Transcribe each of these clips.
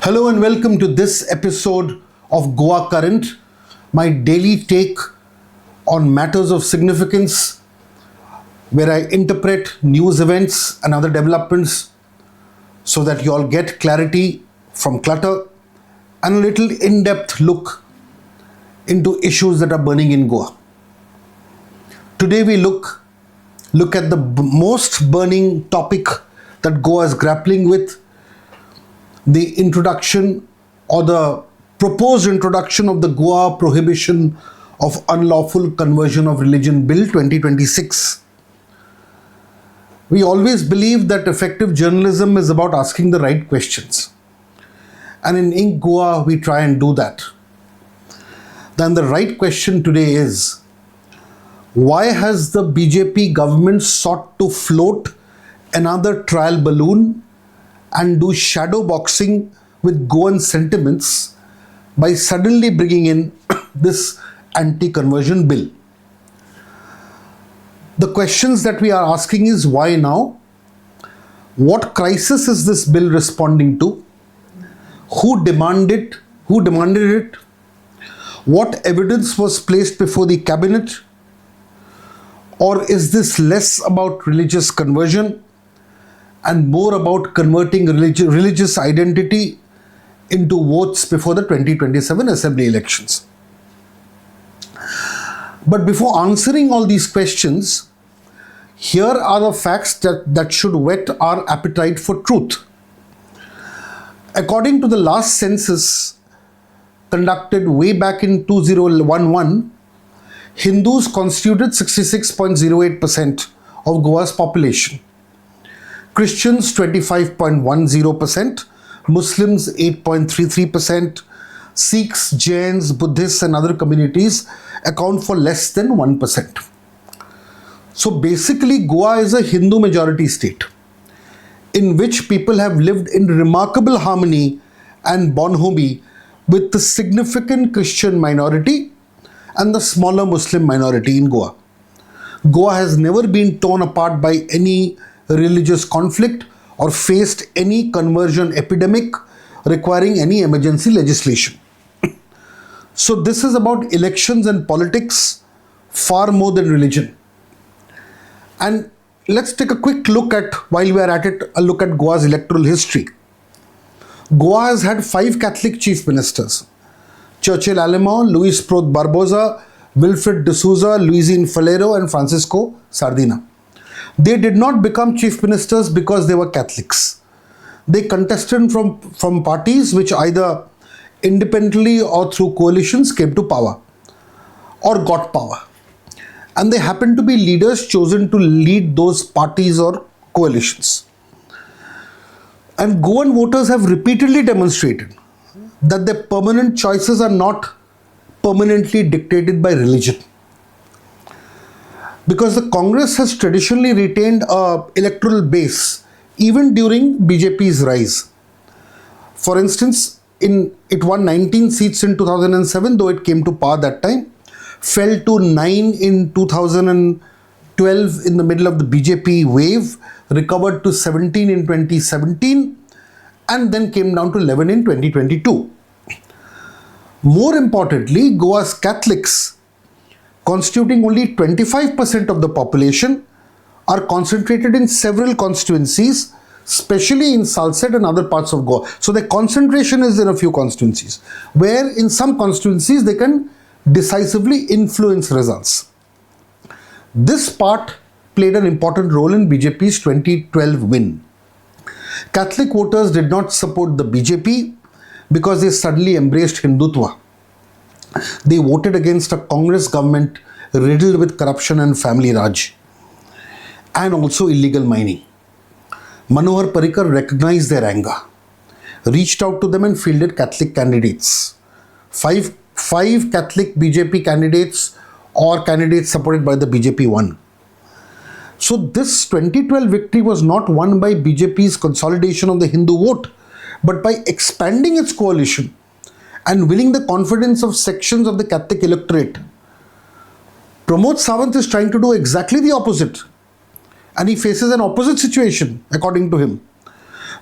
Hello and welcome to this episode of Goa Current, my daily take on matters of significance where I interpret news events and other developments so that you all get clarity from clutter and a little in-depth look into issues that are burning in Goa. Today we look at the most burning topic that Goa is grappling with, the introduction or the proposed introduction of the Goa Prohibition of Unlawful Conversion of Religion Bill 2026. We always believe that effective journalism is about asking the right questions. And in INK GOA, we try and do that. Then the right question today is, why has the BJP government sought to float another trial balloon and do shadow boxing with Goan sentiments by suddenly bringing in this anti-conversion bill? The questions that we are asking is, why now? What crisis is this bill responding to? Who demanded it? What evidence was placed before the cabinet? Or is this less about religious conversion and more about converting religious identity into votes before the 2027 assembly elections? But before answering all these questions, here are the facts that should whet our appetite for truth. According to the last census conducted way back in 2011, Hindus constituted 66.08% of Goa's population. Christians 25.10%, Muslims 8.33%, Sikhs, Jains, Buddhists and other communities account for less than 1%. So basically Goa is a Hindu majority state in which people have lived in remarkable harmony and bonhomie with the significant Christian minority and the smaller Muslim minority in Goa. Goa has never been torn apart by any religious conflict or faced any conversion epidemic requiring any emergency legislation. So this is about elections and politics far more than religion. And let's take a quick look at, while we are at it, a look at Goa's electoral history. Goa has had 5 Catholic chief ministers: Churchill Alemão, Luis Prot Barbosa, Wilfred D'Souza, Luizine Falero and Francisco Sardina. They did not become chief ministers because they were Catholics. They contested from parties which either independently or through coalitions came to power or got power. And they happened to be leaders chosen to lead those parties or coalitions. And Goan voters have repeatedly demonstrated that their permanent choices are not permanently dictated by religion. Because the Congress has traditionally retained an electoral base even during BJP's rise. For instance, it won 19 seats in 2007, though it came to power that time, fell to 9 in 2012 in the middle of the BJP wave, recovered to 17 in 2017, and then came down to 11 in 2022. More importantly, Goa's Catholics, constituting only 25% of the population, are concentrated in several constituencies, especially in Salsette and other parts of Goa. So the concentration is in a few constituencies, where in some constituencies they can decisively influence results. This part played an important role in BJP's 2012 win. Catholic voters did not support the BJP because they suddenly embraced Hindutva. They voted against a Congress government riddled with corruption and family raj, and also illegal mining. Manohar Parrikar recognized their anger, reached out to them and fielded Catholic candidates. Five Catholic BJP candidates or candidates supported by the BJP won. So this 2012 victory was not won by BJP's consolidation of the Hindu vote, but by expanding its coalition and winning the confidence of sections of the Catholic electorate. Pramod Sawant is trying to do exactly the opposite, and he faces an opposite situation according to him.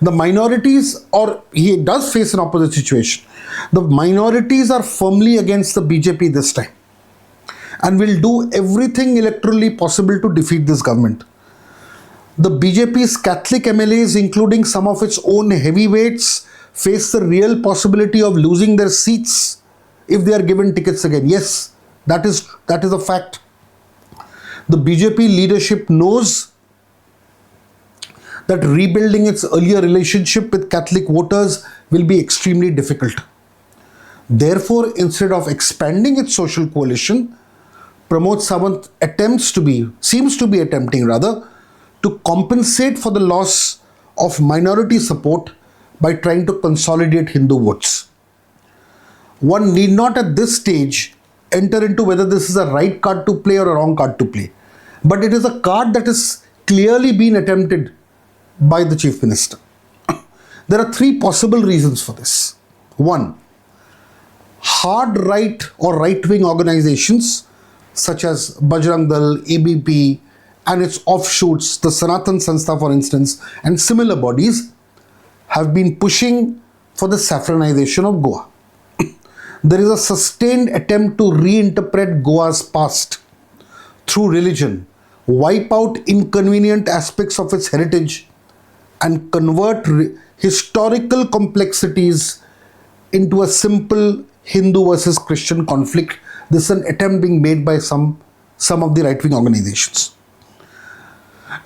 The minorities, or he does face an opposite situation. The minorities are firmly against the BJP this time and will do everything electorally possible to defeat this government. The BJP's Catholic MLAs, including some of its own heavyweights, face the real possibility of losing their seats if they are given tickets again. Yes, that is a fact. The BJP leadership knows that rebuilding its earlier relationship with Catholic voters will be extremely difficult. Therefore, instead of expanding its social coalition, Pramod Sawant seems to be attempting to compensate for the loss of minority support by trying to consolidate Hindu votes. One need not at this stage enter into whether this is a right card to play or a wrong card to play, but it is a card that has clearly been attempted by the Chief Minister. There are three possible reasons for this. One, hard right or right-wing organizations such as Bajrang Dal, ABP, and its offshoots, the Sanatan Sanstha for instance, and similar bodies have been pushing for the saffronization of Goa. There is a sustained attempt to reinterpret Goa's past through religion, wipe out inconvenient aspects of its heritage, and convert historical complexities into a simple Hindu versus Christian conflict. This is an attempt being made by some of the right-wing organizations.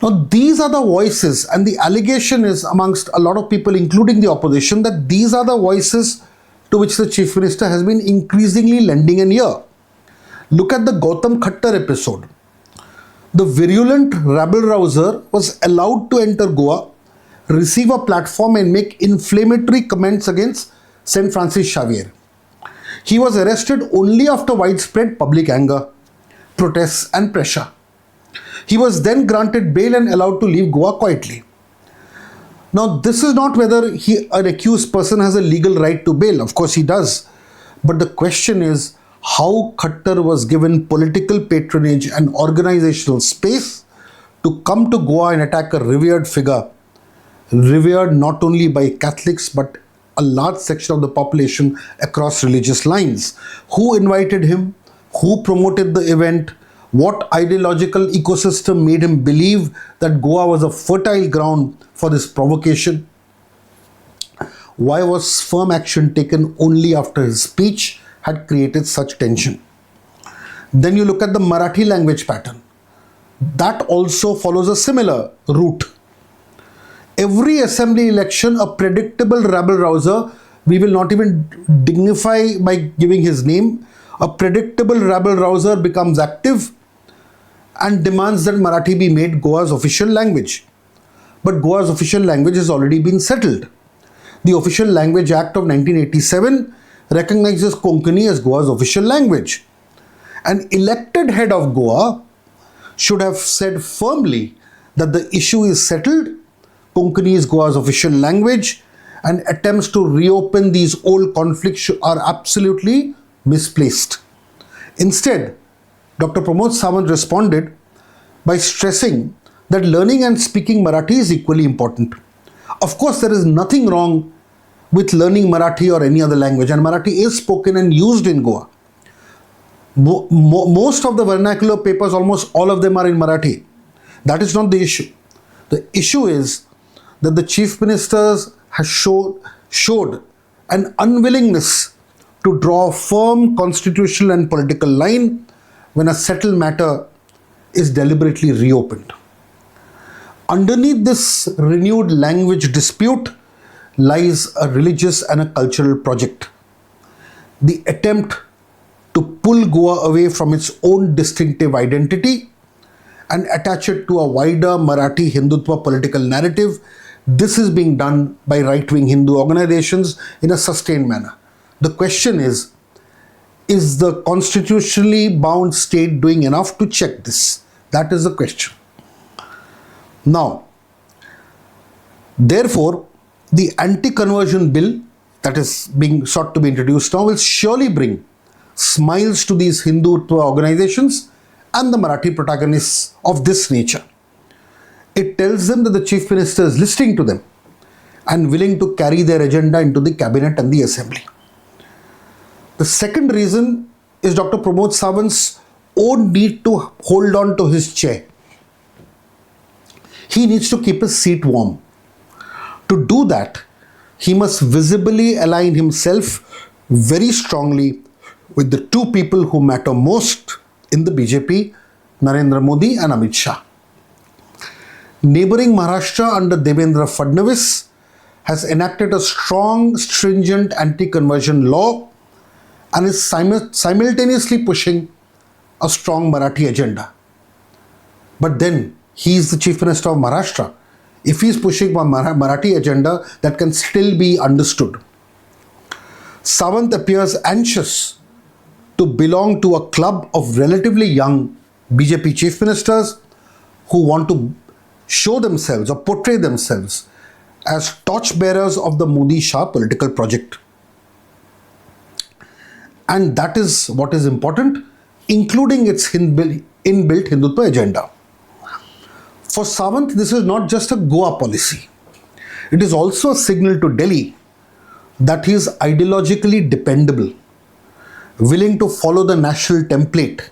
Now, these are the voices, and the allegation is amongst a lot of people, including the opposition, that these are the voices to which the Chief Minister has been increasingly lending an ear. Look at the Gautam Khattar episode. The virulent rabble-rouser was allowed to enter Goa, receive a platform and make inflammatory comments against St. Francis Xavier. He was arrested only after widespread public anger, protests and pressure. He was then granted bail and allowed to leave Goa quietly. Now, this is not whether an accused person has a legal right to bail. Of course he does. But the question is how Khattar was given political patronage and organizational space to come to Goa and attack a revered figure, revered not only by Catholics but a large section of the population across religious lines. Who invited him? Who promoted the event? What ideological ecosystem made him believe that Goa was a fertile ground for this provocation? Why was firm action taken only after his speech had created such tension? Then you look at the Marathi language pattern. That also follows a similar route. Every assembly election, a predictable rabble-rouser, we will not even dignify by giving his name, a predictable rabble-rouser becomes active and demands that Marathi be made Goa's official language. But Goa's official language has already been settled. The Official Language Act of 1987 recognizes Konkani as Goa's official language. An elected head of Goa should have said firmly that the issue is settled, Konkani is Goa's official language, and attempts to reopen these old conflicts are absolutely misplaced. Instead, Dr. Pramod Sawant responded by stressing that learning and speaking Marathi is equally important. Of course, there is nothing wrong with learning Marathi or any other language, and Marathi is spoken and used in Goa. Most of the vernacular papers, almost all of them are in Marathi. That is not the issue. The issue is that the Chief Minister has showed an unwillingness to draw a firm constitutional and political line when a settled matter is deliberately reopened. Underneath this renewed language dispute lies a religious and a cultural project. The attempt to pull Goa away from its own distinctive identity and attach it to a wider Marathi Hindutva political narrative. This is being done by right-wing Hindu organizations in a sustained manner. The question is the constitutionally bound state doing enough to check this? That is the question. Now, therefore, the anti-conversion bill that is being sought to be introduced now will surely bring smiles to these Hindutva organizations and the Marathi protagonists of this nature. It tells them that the Chief Minister is listening to them and willing to carry their agenda into the cabinet and the assembly. The second reason is Dr. Pramod Sawant's own need to hold on to his chair. He needs to keep his seat warm. To do that, he must visibly align himself very strongly with the two people who matter most in the BJP, Narendra Modi and Amit Shah. Neighboring Maharashtra under Devendra Fadnavis has enacted a strong, stringent anti-conversion law and is simultaneously pushing a strong Marathi agenda. But then he is the Chief Minister of Maharashtra. If he is pushing a Marathi agenda, that can still be understood. Sawant appears anxious to belong to a club of relatively young BJP Chief Ministers who want to show themselves or portray themselves as torchbearers of the Modi-Shah political project. And that is what is important, including its inbuilt Hindutva agenda. For Sawant, this is not just a Goa policy. It is also a signal to Delhi that he is ideologically dependable, willing to follow the national template,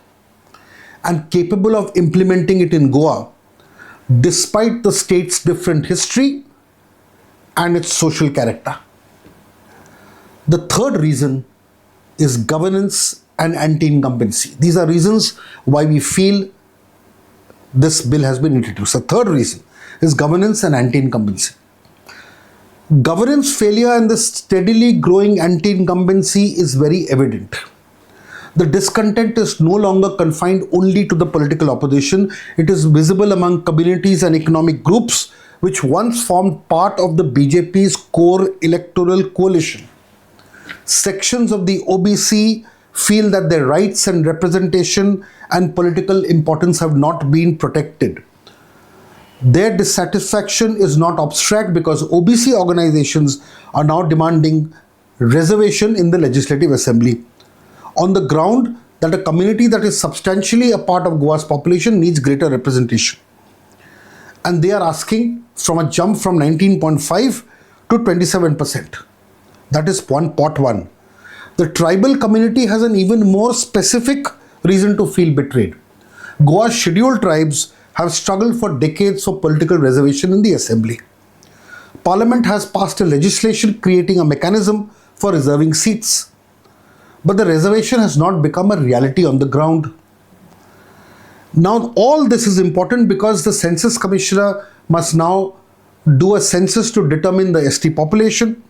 and capable of implementing it in Goa despite the state's different history and its social character. The third reason is governance and anti-incumbency. These are reasons why we feel this bill has been introduced. The third reason is governance and anti-incumbency. Governance failure and the steadily growing anti-incumbency is very evident. The discontent is no longer confined only to the political opposition. It is visible among communities and economic groups which once formed part of the BJP's core electoral coalition. Sections of the OBC feel that their rights and representation and political importance have not been protected. Their dissatisfaction is not abstract because OBC organizations are now demanding reservation in the Legislative Assembly on the ground that a community that is substantially a part of Goa's population needs greater representation. And they are asking from a jump from 19.5 to 27%. That is part one. The tribal community has an even more specific reason to feel betrayed. Goa's scheduled tribes have struggled for decades for political reservation in the assembly. Parliament has passed a legislation creating a mechanism for reserving seats. But the reservation has not become a reality on the ground. Now, all this is important because the Census Commissioner must now do a census to determine the ST population.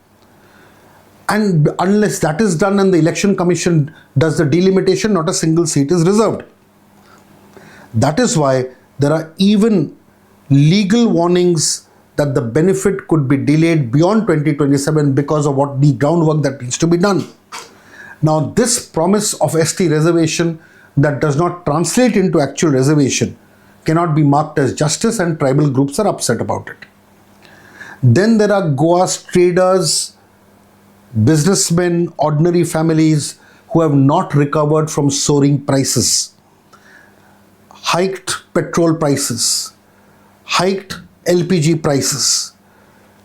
And unless that is done and the Election Commission does the delimitation, not a single seat is reserved. That is why there are even legal warnings that the benefit could be delayed beyond 2027 because of what the groundwork that needs to be done. Now, this promise of ST reservation that does not translate into actual reservation cannot be marked as justice, and tribal groups are upset about it. Then there are Goa's traders, businessmen, ordinary families who have not recovered from soaring prices, hiked petrol prices, hiked LPG prices.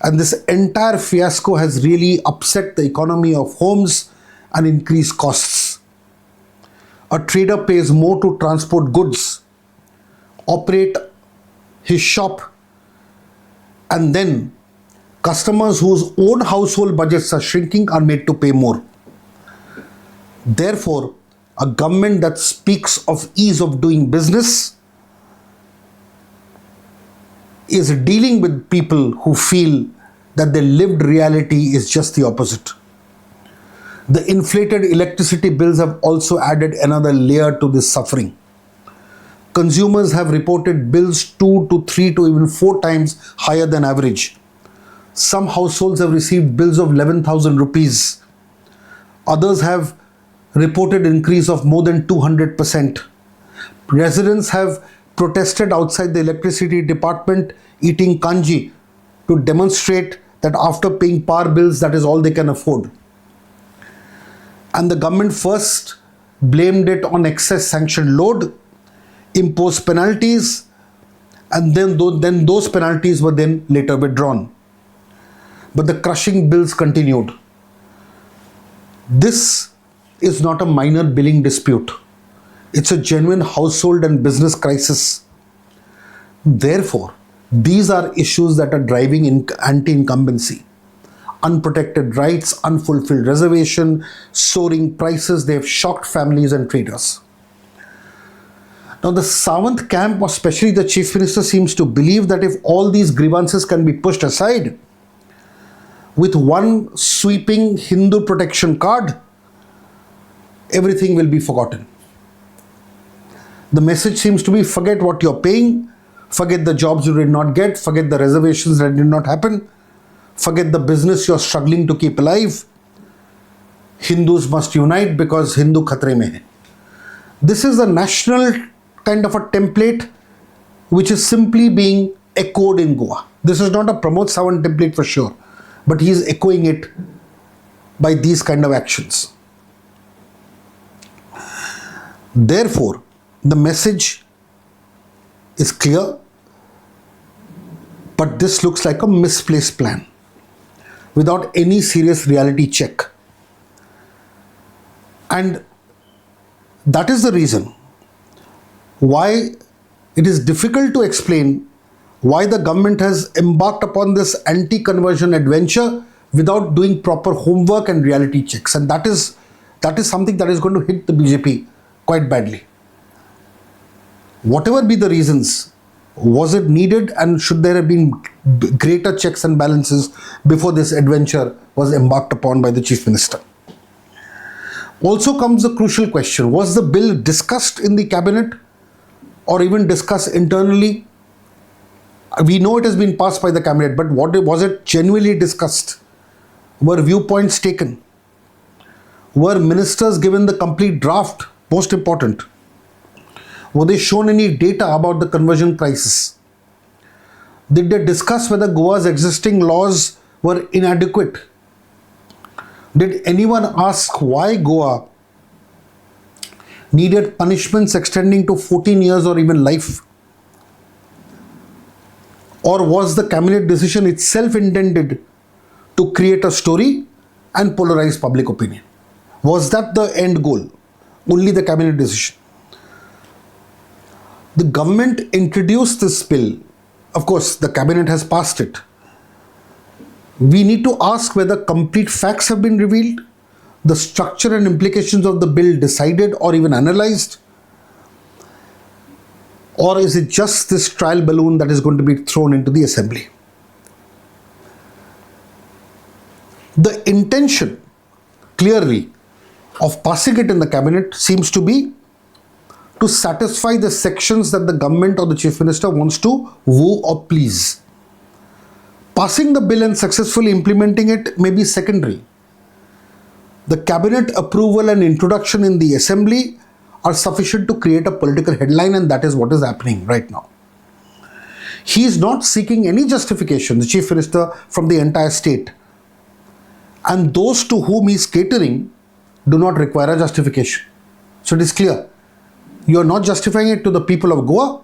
And this entire fiasco has really upset the economy of homes and increased costs. A trader pays more to transport goods, operate his shop, and then customers whose own household budgets are shrinking are made to pay more. Therefore, a government that speaks of ease of doing business is dealing with people who feel that their lived reality is just the opposite. The inflated electricity bills have also added another layer to this suffering. Consumers have reported bills 2 to 3 to even 4 times higher than average. Some households have received bills of 11,000 rupees. Others have reported increase of more than 200%. Residents have protested outside the electricity department eating kanji to demonstrate that after paying power bills, that is all they can afford. And the government first blamed it on excess sanction load, imposed penalties, and then those penalties were then later withdrawn. but the crushing bills continued. This is not a minor billing dispute. It's a genuine household and business crisis. Therefore, these are issues that are driving anti-incumbency. Unprotected rights, unfulfilled reservation, soaring prices, they have shocked families and traders. Now, the Sawant camp, especially the Chief Minister, seems to believe that if all these grievances can be pushed aside with one sweeping Hindu protection card, everything will be forgotten. The message seems to be forget what you're paying, forget the jobs you did not get, forget the reservations that did not happen, forget the business you're struggling to keep alive. Hindus must unite because Hindu khatre mein hai. This is a national kind of a template which is simply being echoed in Goa. This is not a Pramod Sawant template for sure, but he is echoing it by these kind of actions. Therefore, the message is clear, but this looks like a misplaced plan without any serious reality check. And that is the reason why it is difficult to explain why the government has embarked upon this anti-conversion adventure without doing proper homework and reality checks. And that is something that is going to hit the BJP quite badly. Whatever be the reasons, was it needed and should there have been greater checks and balances before this adventure was embarked upon by the Chief Minister? Also comes the crucial question, was the bill discussed in the cabinet or even discussed internally? We know it has been passed by the cabinet, but was it genuinely discussed? Were viewpoints taken? Were ministers given the complete draft? Most important. Were they shown any data about the conversion crisis? Did they discuss whether Goa's existing laws were inadequate? Did anyone ask why Goa needed punishments extending to 14 years or even life? Or was the cabinet decision itself intended to create a story and polarize public opinion? Was that the end goal? Only the cabinet decision. The government introduced this bill. Of course, the cabinet has passed it. We need to ask whether complete facts have been revealed, the structure and implications of the bill decided or even analyzed, or is it just this trial balloon that is going to be thrown into the assembly? The intention, clearly, of passing it in the cabinet seems to be to satisfy the sections that the government or the Chief Minister wants to woo or please. Passing the bill and successfully implementing it may be secondary. The cabinet approval and introduction in the assembly are sufficient to create a political headline, and that is what is happening right now. He is not seeking any justification, the Chief Minister, from the entire state. And those to whom he is catering do not require a justification. So it is clear. You are not justifying it to the people of Goa,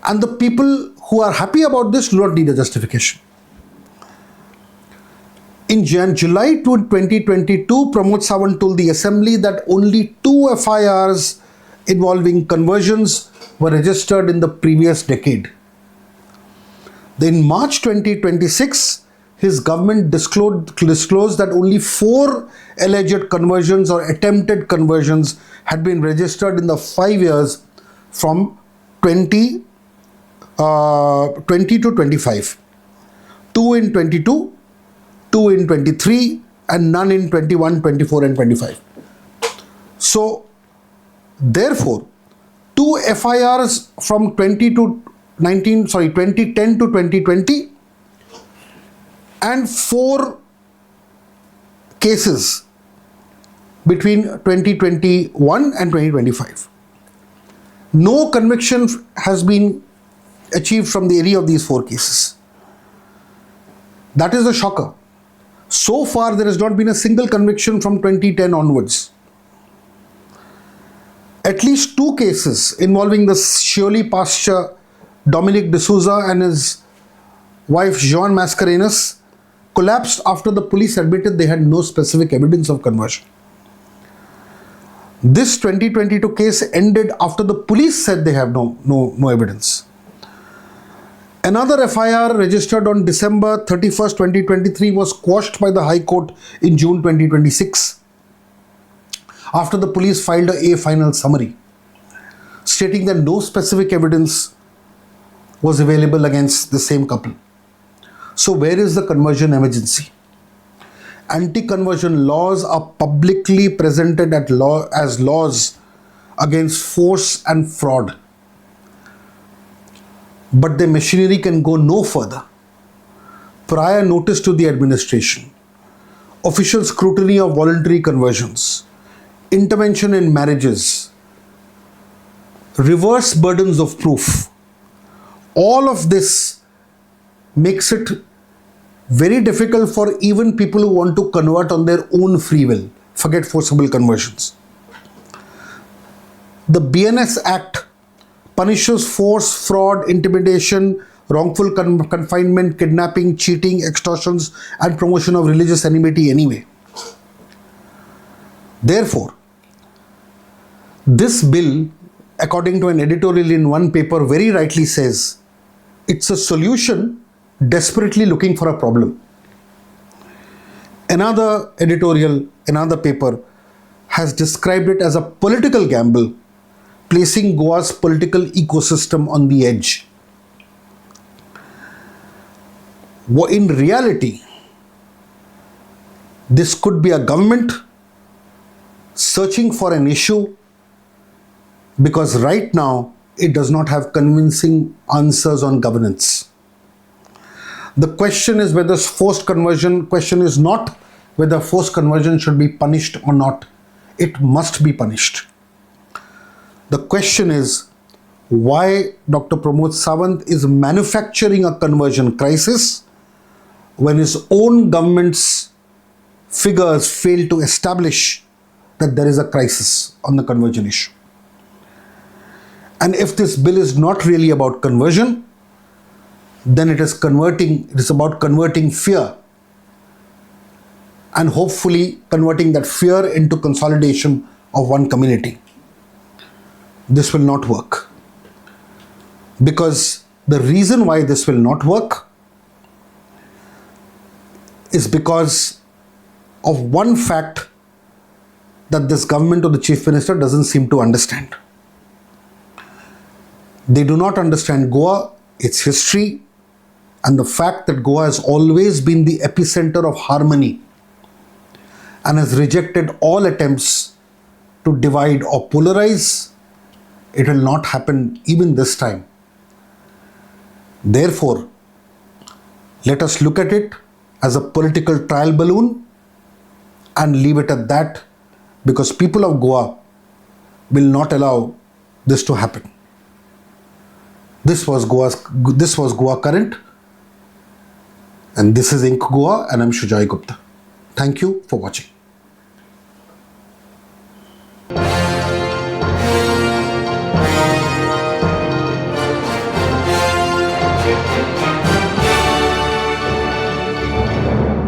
and the people who are happy about this do not need a justification. In July 2022, Pramod Sawant told the assembly that only 2 FIRs involving conversions were registered in the previous decade. Then in March 2026, his government disclosed that only 4 alleged conversions or attempted conversions had been registered in the 5 years from 20 to 25. 2 in 22, 2 in 23, and none in 21, 24, and 25. So, therefore, 2 FIRs from 2010 to 2020 and 4 cases between 2021 and 2025. No conviction has been achieved from the area of these 4 cases. That is a shocker. So far, there has not been a single conviction from 2010 onwards. At least 2 cases involving the Shirley pastor Dominic D'Souza and his wife Joan Mascarenhas collapsed after the police admitted they had no specific evidence of conversion. This 2022 case ended after the police said they have no evidence. Another FIR registered on December 31st, 2023 was quashed by the High Court in June 2026 after the police filed a final summary stating that no specific evidence was available against the same couple. So where is the conversion emergency? Anti-conversion laws are publicly presented as laws against force and fraud. But the machinery can go no further. Prior notice to the administration, official scrutiny of voluntary conversions, intervention in marriages, reverse burdens of proof. All of this makes it very difficult for even people who want to convert on their own free will. Forget forcible conversions. The BNS Act punishes force, fraud, intimidation, wrongful confinement, kidnapping, cheating, extortions, and promotion of religious enmity anyway. Therefore, this bill, according to an editorial in one paper, very rightly says it's a solution desperately looking for a problem. Another editorial, another paper has described it as a political gamble, placing Goa's political ecosystem on the edge. In reality, this could be a government searching for an issue because right now it does not have convincing answers on governance. The question is whether forced conversion, question is not whether forced conversion should be punished or not. It must be punished. The question is why Dr. Pramod Sawant is manufacturing a conversion crisis when his own government's figures fail to establish that there is a crisis on the conversion issue. And if this bill is not really about conversion, then it is about converting fear and hopefully converting that fear into consolidation of one community. This will not work. Because the reason why this will not work is because of one fact that this government or the Chief Minister doesn't seem to understand. They do not understand Goa, its history, and the fact that Goa has always been the epicenter of harmony and has rejected all attempts to divide or polarize. It will not happen even this time. Therefore, let us look at it as a political trial balloon and leave it at that, because people of Goa will not allow this to happen. This was Goa Current, and this is INK GOA, and I'm Shujoy Gupta. Thank you for watching.